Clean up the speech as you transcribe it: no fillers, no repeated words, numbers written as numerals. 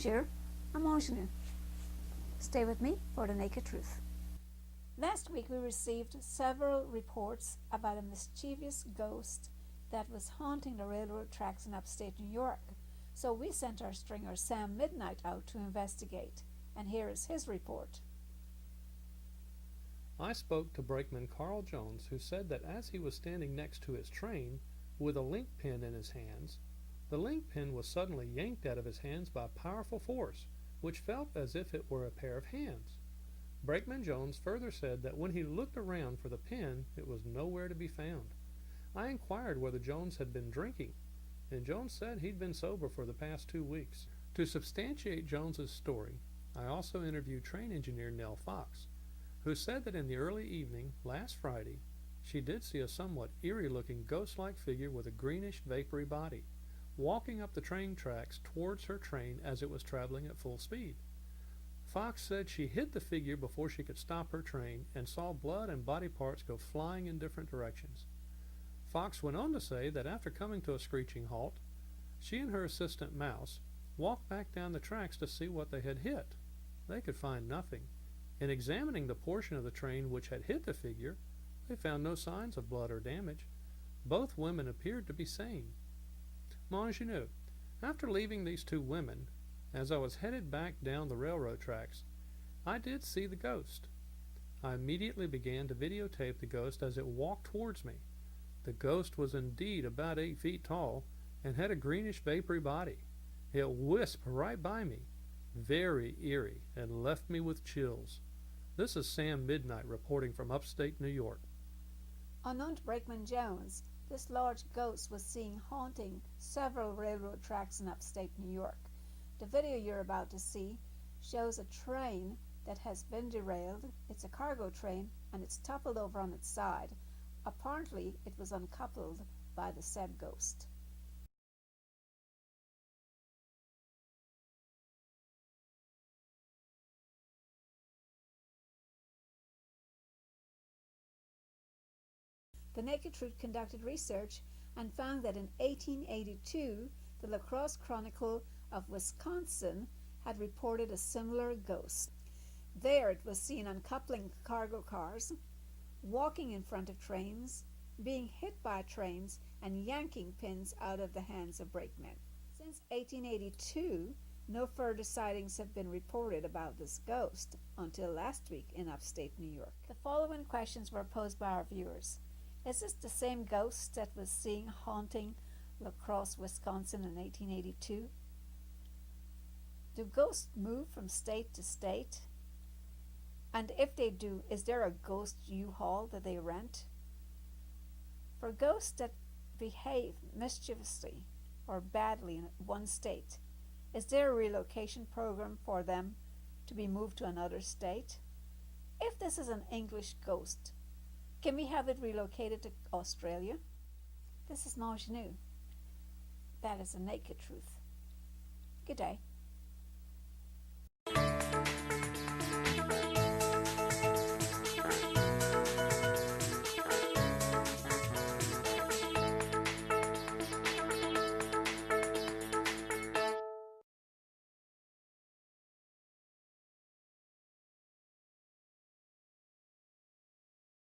Bonjour, I'm Monjinou. Stay with me for the naked truth. Last week we received several reports about a mischievous ghost that was haunting the railroad tracks in upstate New York. So we sent our stringer Sam Midnight out to investigate, and here is his report. I spoke to brakeman Carl Jones, who said that as he was standing next to his train with a link pin in his hands, the link pin was suddenly yanked out of his hands by powerful force, which felt as if it were a pair of hands. Brakeman Jones further said that when he looked around for the pin, it was nowhere to be found. I inquired whether Jones had been drinking, and Jones said he'd been sober for the past 2 weeks. To substantiate Jones's story, I also interviewed train engineer Nell Fox, who said that in the early evening last Friday, she did see a somewhat eerie-looking ghost-like figure with a greenish, vapory body, walking up the train tracks towards her train as it was traveling at full speed. Fox said she hit the figure before she could stop her train and saw blood and body parts go flying in different directions. Fox went on to say that after coming to a screeching halt, she and her assistant Mouse walked back down the tracks to see what they had hit. They could find nothing. In examining the portion of the train which had hit the figure, they found no signs of blood or damage. Both women appeared to be sane. Monjinou, after leaving these two women, as I was headed back down the railroad tracks, I did see the ghost. I immediately began to videotape the ghost as it walked towards me. The ghost was indeed about 8 feet tall and had a greenish vapory body. It whisked right by me, very eerie, and left me with chills. This is Sam Midnight reporting from upstate New York. Unknown to Brakeman Jones, this large ghost was seen haunting several railroad tracks in upstate New York. The video you're about to see shows a train that has been derailed. It's a cargo train and it's toppled over on its side. Apparently, it was uncoupled by the said ghost. The Naked Truth conducted research and found that in 1882, the La Crosse Chronicle of Wisconsin had reported a similar ghost. There it was seen uncoupling cargo cars, walking in front of trains, being hit by trains, and yanking pins out of the hands of brakemen. Since 1882, no further sightings have been reported about this ghost until last week in upstate New York. The following questions were posed by our viewers. Is this the same ghost that was seen haunting La Crosse, Wisconsin in 1882? Do ghosts move from state to state? And if they do, is there a ghost U-Haul that they rent? For ghosts that behave mischievously or badly in one state, is there a relocation program for them to be moved to another state? If this is an English ghost, can we have it relocated to Australia? This is Monjinou. That is the naked truth. Good day.